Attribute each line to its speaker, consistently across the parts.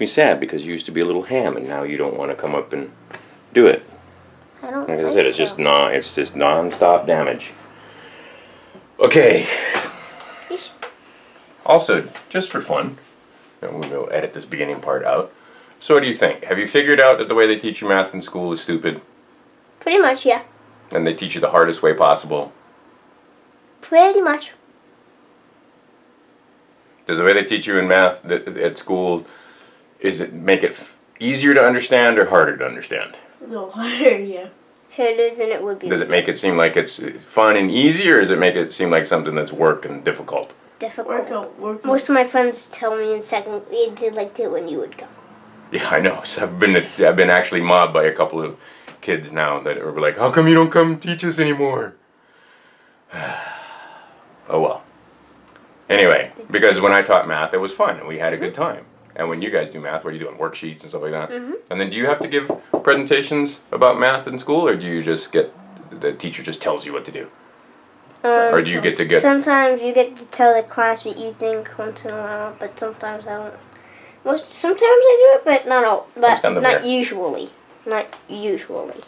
Speaker 1: me sad because you used to be a little ham and now you don't want to come up and do it.
Speaker 2: I don't
Speaker 1: Like I said, it's just non-stop damage. Okay.
Speaker 2: Yeesh.
Speaker 1: Also, just for fun, and we'll edit this beginning part out. So what do you think? Have you figured out that the way they teach you math in school is stupid?
Speaker 2: Pretty much, yeah.
Speaker 1: And they teach you the hardest way possible?
Speaker 2: Pretty much.
Speaker 1: Does the way they teach you in math at school, is it make it easier to understand or harder to understand?
Speaker 3: No, harder, yeah.
Speaker 2: Harder than it would be.
Speaker 1: Does it make it seem like it's fun and easy, or does it make it seem like something that's work and difficult?
Speaker 2: Difficult.
Speaker 3: Work.
Speaker 2: Most of my friends tell me in second grade they liked it when you would come.
Speaker 1: Yeah, I know. So I've been actually mobbed by a couple of kids now that are like, "How come you don't come teach us anymore?" Oh well. Anyway, because when I taught math, it was fun and we had a good time. And when you guys do math, what are you doing? Worksheets and stuff like that?
Speaker 2: Mm-hmm.
Speaker 1: And then do you have to give presentations about math in school, or do you just get, the teacher just tells you what to do? Or do you get to get...
Speaker 2: Sometimes you get to tell the class what you think once in a while, but sometimes I don't. Sometimes I do it, but not all. But not usually. Not usually.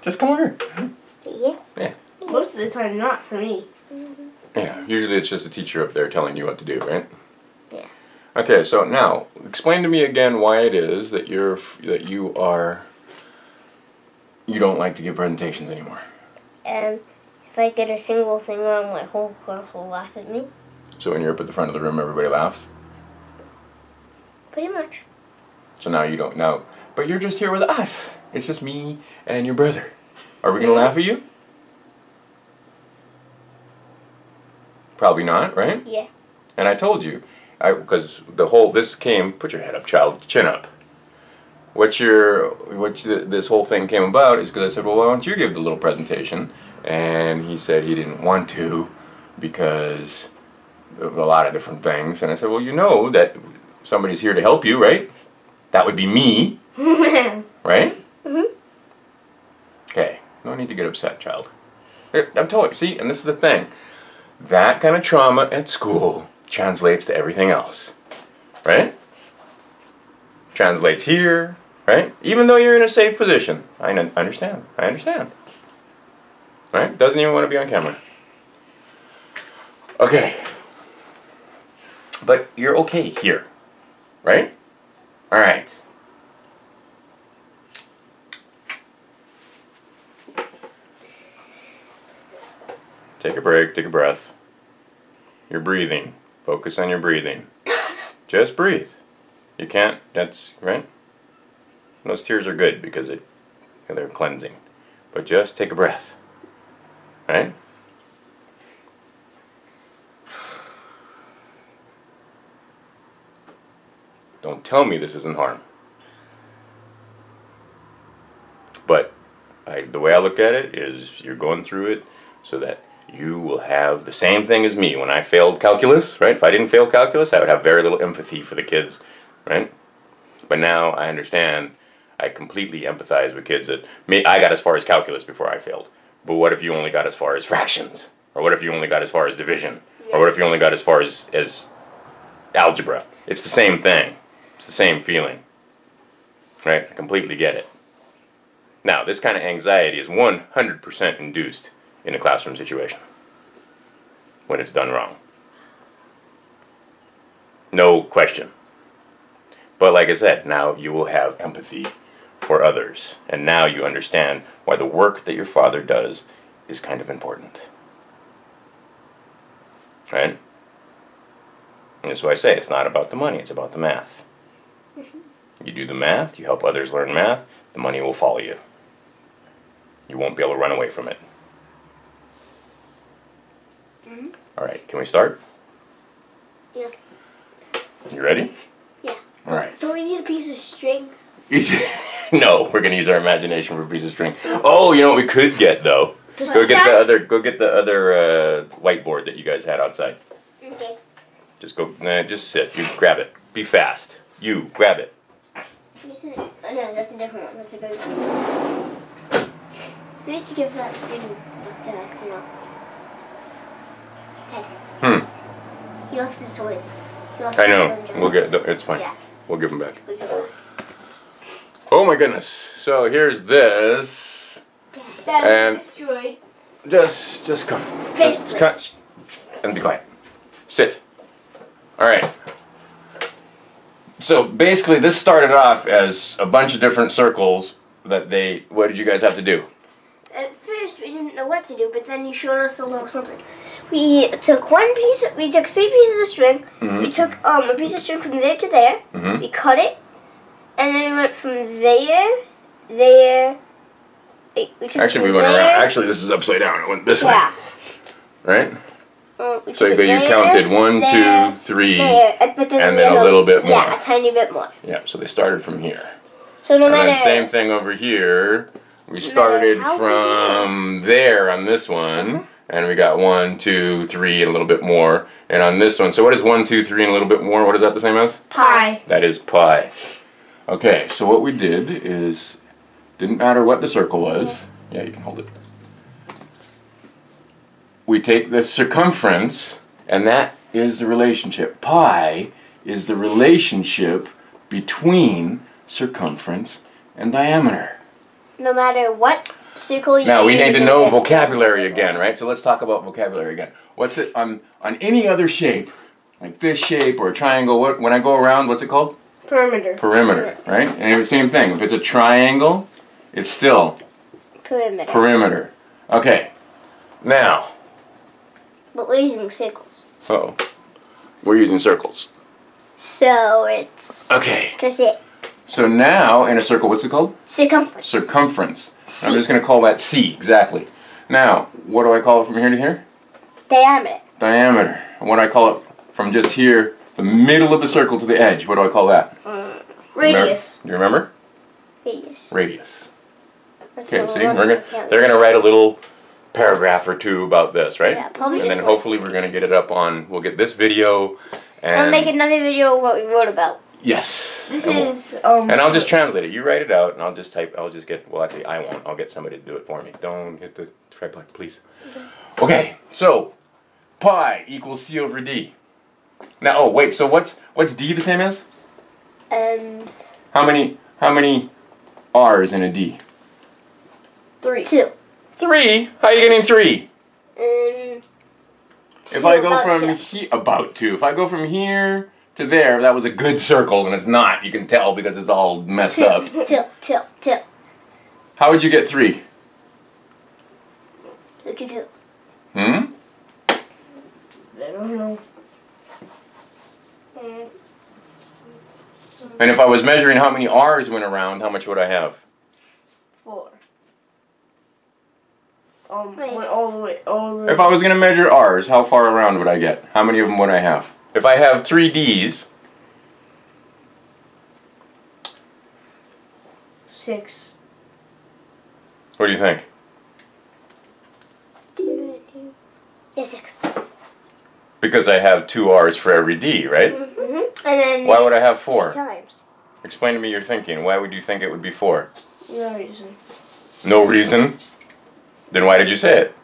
Speaker 1: Just come over.
Speaker 2: Yeah.
Speaker 1: Yeah.
Speaker 3: Most of the time, not for me.
Speaker 1: Yeah, usually it's just a teacher up there telling you what to do, right?
Speaker 2: Yeah.
Speaker 1: Okay, so now explain to me again why it is that you don't like to give presentations anymore.
Speaker 2: And if I get a single thing wrong, my whole class will laugh at me.
Speaker 1: So when you're up at the front of the room, everybody laughs?
Speaker 2: Pretty much.
Speaker 1: So now you don't know, but you're just here with us. It's just me and your brother. Are we going to laugh at you? Probably not, right?
Speaker 2: Yeah.
Speaker 1: And I told you, because this came, put your head up, child, chin up. This whole thing came about is because I said, well, why don't you give the little presentation? And he said he didn't want to because of a lot of different things. And I said, well, you know that somebody's here to help you, right? That would be me, right?
Speaker 2: Mhm.
Speaker 1: Okay, no need to get upset, child. I'm telling you, see, and this is the thing. That kind of trauma at school translates to everything else, right? Translates here, right? Even though you're in a safe position. I understand. I understand. Right? Doesn't even want to be on camera. Okay. But you're okay here, right? All right. Take a break, take a breath. You're breathing. Focus on your breathing. Just breathe. You can't, that's, right? Those tears are good because they're cleansing. But just take a breath. Right? Don't tell me this isn't harm. But the way I look at it is you're going through it so that you will have the same thing as me when I failed calculus, right? If I didn't fail calculus, I would have very little empathy for the kids, right? But now I understand, I completely empathize with kids that, I got as far as calculus before I failed. But what if you only got as far as fractions? Or what if you only got as far as division? Yeah. Or what if you only got as far as algebra? It's the same thing. It's the same feeling, right? I completely get it. Now, this kind of anxiety is 100% induced in a classroom situation when it's done wrong. No question. But like I said, now you will have empathy for others. And now you understand why the work that your father does is kind of important. Right? And that's why I say it's not about the money, it's about the math. You do the math, you help others learn math, the money will follow you. You won't be able to run away from it. Alright, can we start?
Speaker 2: Yeah.
Speaker 1: You ready?
Speaker 2: Yeah.
Speaker 1: Alright.
Speaker 2: Don't we need a piece of string?
Speaker 1: No, we're gonna use our imagination for a piece of string. Oh, you know what we could get though? Go get the other whiteboard that you guys had outside.
Speaker 2: Okay.
Speaker 1: Just go, just sit. You grab it. Be fast. You grab it.
Speaker 2: You said it. Oh, no, that's a different one. That's a bigger one. We need to give that big, no. Head. He likes his toys.
Speaker 1: I know. We'll get. It's fine.
Speaker 2: Yeah.
Speaker 1: We'll give them back. Oh my goodness. So here's this.
Speaker 3: That's destroyed.
Speaker 1: Just come. Just cut. And be quiet. Sit. All right. So basically, this started off as a bunch of different circles that they. What did you guys have to do?
Speaker 2: At first, we didn't know what to do, but then you showed us a little something. We took we took 3 pieces of string.
Speaker 1: Mm-hmm.
Speaker 2: We took a piece of string from there to there.
Speaker 1: Mm-hmm.
Speaker 2: We cut it, and then we went from there.
Speaker 1: Actually, we went around. Actually, this is upside down. It went this way. Right? So you counted 1, 2, 3,
Speaker 2: but then
Speaker 1: and then a little bit more.
Speaker 2: Yeah, a tiny bit more.
Speaker 1: Yeah, so they started from here.
Speaker 2: So no
Speaker 1: and
Speaker 2: matter.
Speaker 1: then same thing over here. We started from there on this one, and we got 1, 2, 3, and a little bit more. And on this one, so what is 1, 2, 3, and a little bit more? What is that the same as?
Speaker 3: Pi.
Speaker 1: That is pi. Okay, so what we did is, didn't matter what the circle was. Yeah, you can hold it. We take the circumference, and that is the relationship. Pi is the relationship between circumference and diameter.
Speaker 2: No matter what circle you
Speaker 1: Now we need to know vocabulary again, right? So let's talk about vocabulary again. What's it on any other shape, like this shape or a triangle? When I go around, what's it called?
Speaker 3: Perimeter.
Speaker 1: Perimeter, right? And the same thing. If it's a triangle, it's still
Speaker 2: perimeter.
Speaker 1: Perimeter. Okay. Now.
Speaker 2: But we're using circles.
Speaker 1: Uh-oh. We're using circles.
Speaker 2: So it's.
Speaker 1: Okay.
Speaker 2: That's it.
Speaker 1: So now, in a circle, what's it called?
Speaker 2: Circumference.
Speaker 1: Circumference.
Speaker 2: C.
Speaker 1: I'm just going to call that C, exactly. Now, what do I call it from here to here?
Speaker 2: Diameter.
Speaker 1: Diameter. And what do I call it from just here, the middle of the circle to the edge? What do I call that?
Speaker 3: Radius.
Speaker 1: Do you remember?
Speaker 2: Radius.
Speaker 1: Radius.
Speaker 2: That's
Speaker 1: Okay,
Speaker 2: the
Speaker 1: see,
Speaker 2: one
Speaker 1: they're going to write a little paragraph or two about this, right?
Speaker 2: Yeah, probably.
Speaker 1: And then hopefully we're going to get it up on, we'll get this video and...
Speaker 2: I'll make another video of what we wrote about.
Speaker 1: Yes.
Speaker 3: This is
Speaker 1: and I'll just translate it. You write it out, and I'll just type. I'll just get. Well, actually, I won't. I'll get somebody to do it for me. Don't hit the tripod, please. Okay. So, pi equals C over D. Now, oh wait. So what's D the same as? How many R's in a D?
Speaker 3: 3.
Speaker 2: 2.
Speaker 1: 3. How are you getting 3? If I go from here, about 2. If I go from here to there, that was a good circle, and it's not. You can tell because it's all messed up.
Speaker 2: 2.
Speaker 1: How would you get 3?
Speaker 2: 2.
Speaker 3: I don't know.
Speaker 1: And if I was measuring how many R's went around, how much would I have?
Speaker 3: 4. Went all the way.
Speaker 1: If I was going to measure R's, how far around would I get? How many of them would I have? If I have 3 D's...
Speaker 3: 6.
Speaker 1: What do you think?
Speaker 2: Yeah, 6.
Speaker 1: Because I have 2 R's for every D, right?
Speaker 2: Mm-hmm. And then
Speaker 1: why would I have 4?
Speaker 2: 3 times.
Speaker 1: Explain to me your thinking. Why would you think it would be 4?
Speaker 3: No reason.
Speaker 1: No reason? Then why did you say it?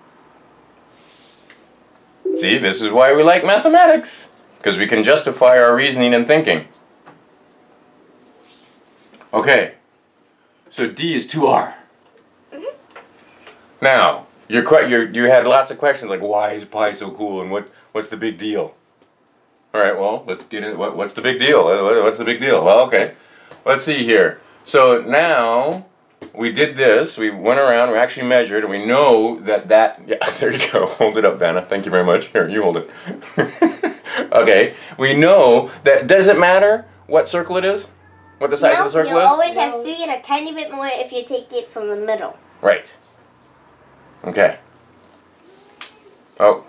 Speaker 1: See, this is why we like mathematics. Because we can justify our reasoning and thinking. Okay. So D is 2R. Now, you had lots of questions like, why is pi so cool and what's the big deal? All right, well, let's get into what's the big deal? What's the big deal? Well, okay. Let's see here. So now we did this. We went around. We actually measured, and we know that yeah. There you go. Hold it up, Vanna. Thank you very much. Here, you hold it. Okay. We know that. Does it matter what circle it is? What the size of the circle
Speaker 2: you'll
Speaker 1: is?
Speaker 2: always have 3 and a tiny bit more if you take it from the middle.
Speaker 1: Right. Okay. Oh,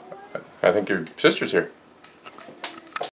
Speaker 1: I think your sister's here.